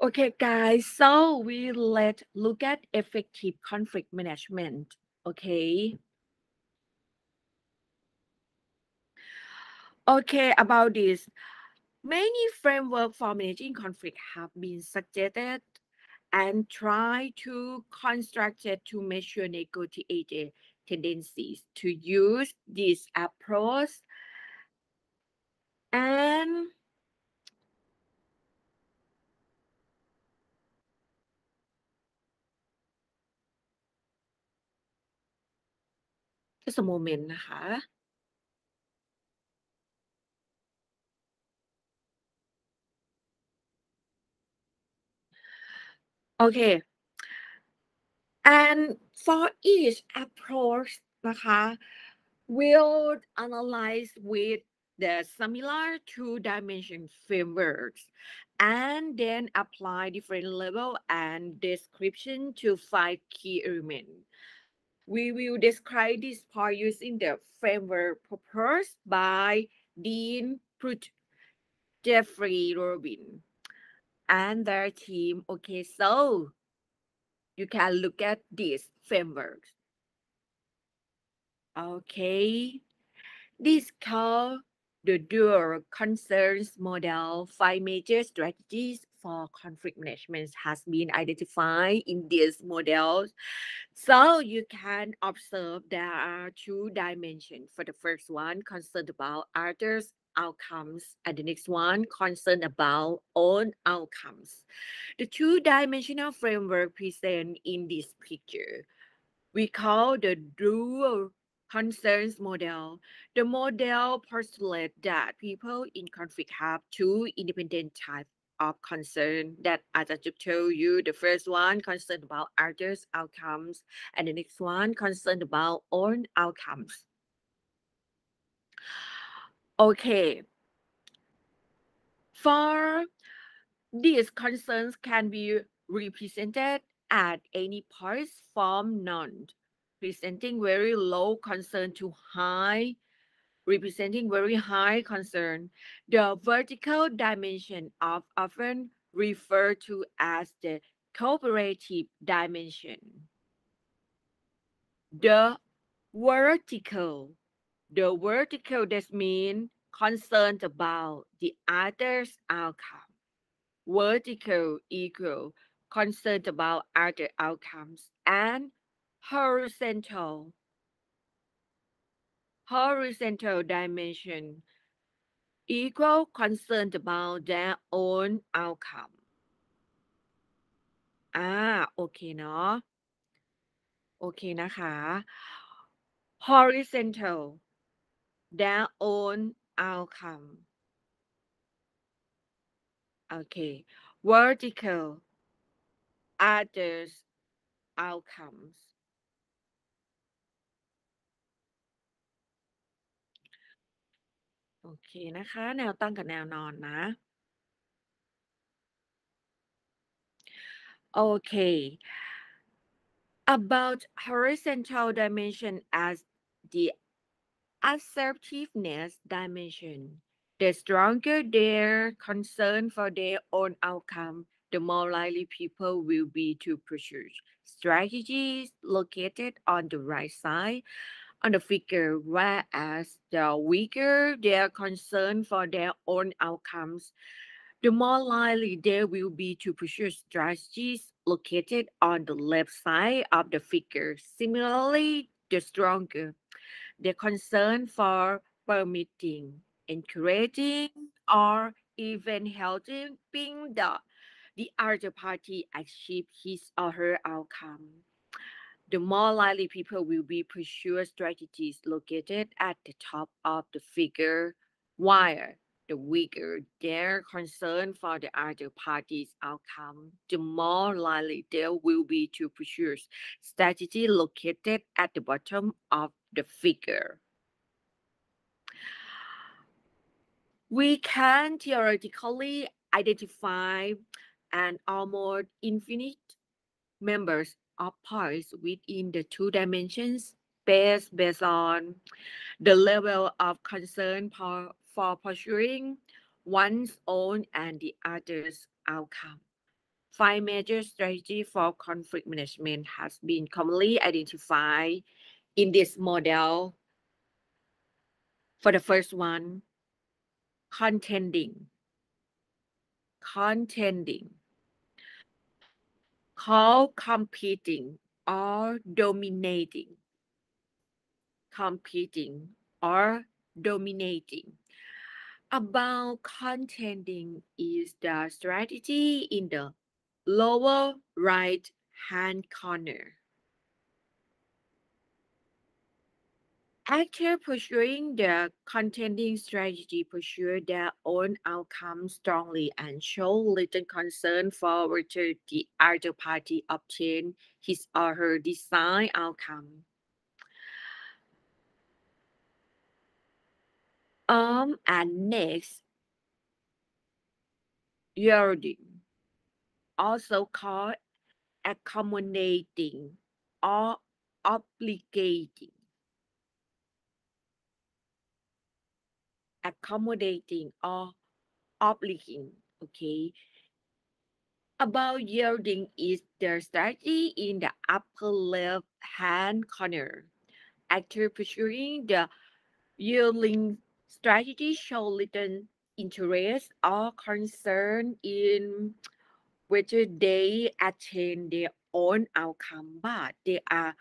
Okay, guys, so let's look at effective conflict management. Okay. Okay, about this. Many framework for managing conflict have been suggested and try to construct it to measure negotiated tendencies to use this approach and just a moment นะคะ Okay, and for each approach นะคะ will analyze with the similar two-dimension frameworks and then apply different level and description to five key elements. We will describe this part using the framework proposed by Dean Pruitt, Jeffrey Robin, and their team. Okay, so you can look at these frameworks. Okay, this called the dual concerns model. Five major strategies for conflict management has been identified in these models. So you can observe there are two dimensions. For the first one, concerned about others' outcomes, and the next one, concerned about own outcomes. The two-dimensional framework present in this picture we call the dual concerns model. The model postulates that people in conflict have two independent types of concern that I just told you. The first one concerned about others' outcomes, and the next one concerned about own outcomes. Okay, for these concerns can be represented at any point from none, presenting very low concern to high representing very high concern. The vertical dimension of often referred to as the cooperative dimension. The vertical, the vertical that means concerned about the other's outcome. Vertical equal concerned about other outcomes and horizontal horizontal dimension equal concerned about their own outcome โอเคเนาะโอเคนะคะ horizontal their own outcome โอเค vertical others outcomes โอเคนะคะแนวตั้งกับแนวนอนนะ โอเค about horizontal dimension as the assertiveness dimension. The stronger their concern for their own outcome, the more likely people will be to pursue strategies located on the right side on the figure, whereas the weaker their concern for their own outcomes, the more likely they will be to pursue strategies located on the left side of the figure. Similarly, the stronger the concern for permitting, encouraging, or even helping the other party achieve his or her outcome. The more likely people will be pursue strategies located at the top of the figure, while the weaker their concern for the other party's outcome, the more likely they will be to pursue strategy located at the bottom of the figure. We can theoretically identify an almost infinite members of parts within the two dimensions based on the level of concern for pursuing one's own and the other's outcome. Five major strategies for conflict management has been commonly identified in this model. For the first one, contending, contending, call competing or dominating, competing or dominating. About contending is the strategy in the lower right hand corner. Actors pursuing the contending strategy pursue their own outcome strongly and show little concern for whether the other party obtain his or her desired outcome. And next, yielding, also called accommodating or obligating, accommodating or obligating. Okay, about yielding is the strategy in the upper left hand corner. After pursuing the yielding strategy show little interest or concern in whether they attain their own outcome, but they are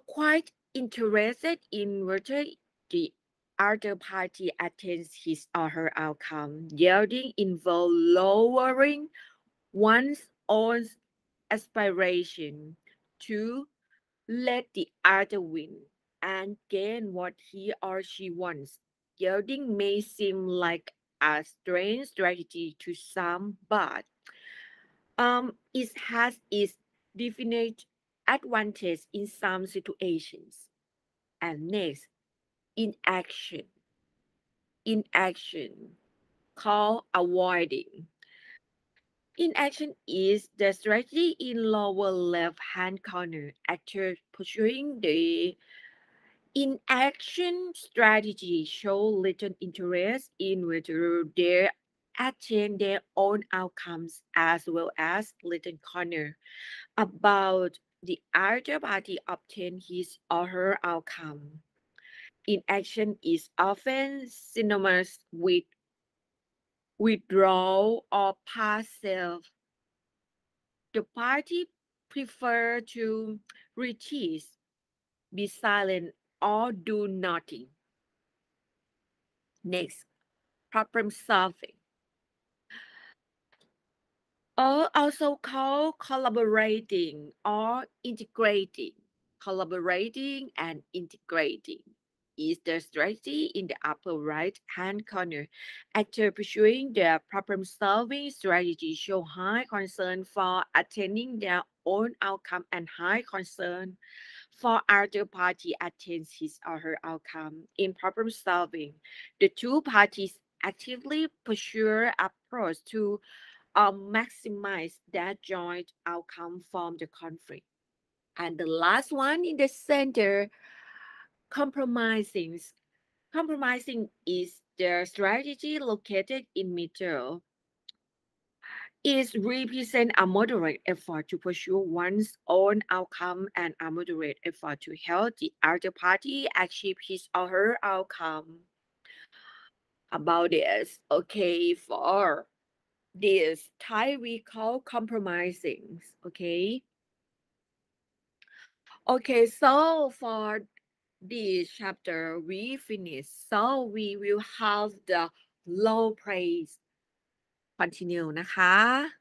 quite interested in whether the other party attains his or her outcome. Yielding involves lowering one's own aspiration to let the other win and gain what he or she wants. Yielding may seem like a strange strategy to some, but it has its definite advantage in some situations. And next, inaction. Inaction, called avoiding. Inaction is the strategy in lower left hand corner. After pursuing the inaction strategy show little interest in whether they attain their own outcomes as well as little corner about the other party obtain his or her outcome. Inaction is often synonymous with withdrawal or passive. The party prefer to retreat, be silent, or do nothing. Next, problem solving. Or also called collaborating or integrating. Collaborating and integrating is the strategy in the upper right hand corner. After pursuing the problem solving strategy, show high concern for attaining their own outcome and high concern for other party attains his or her outcome. In problem solving, the two parties actively pursue approach to maximize that joint outcome from the conflict. And the last one in the center, compromising. Compromising is the strategy located in middle. It represents a moderate effort to pursue one's own outcome and a moderate effort to help the other party achieve his or her outcome. About this, okay, for this type we call compromising. Okay. Okay, so for this chapter we finish. So we will have the low praise continue นะคะ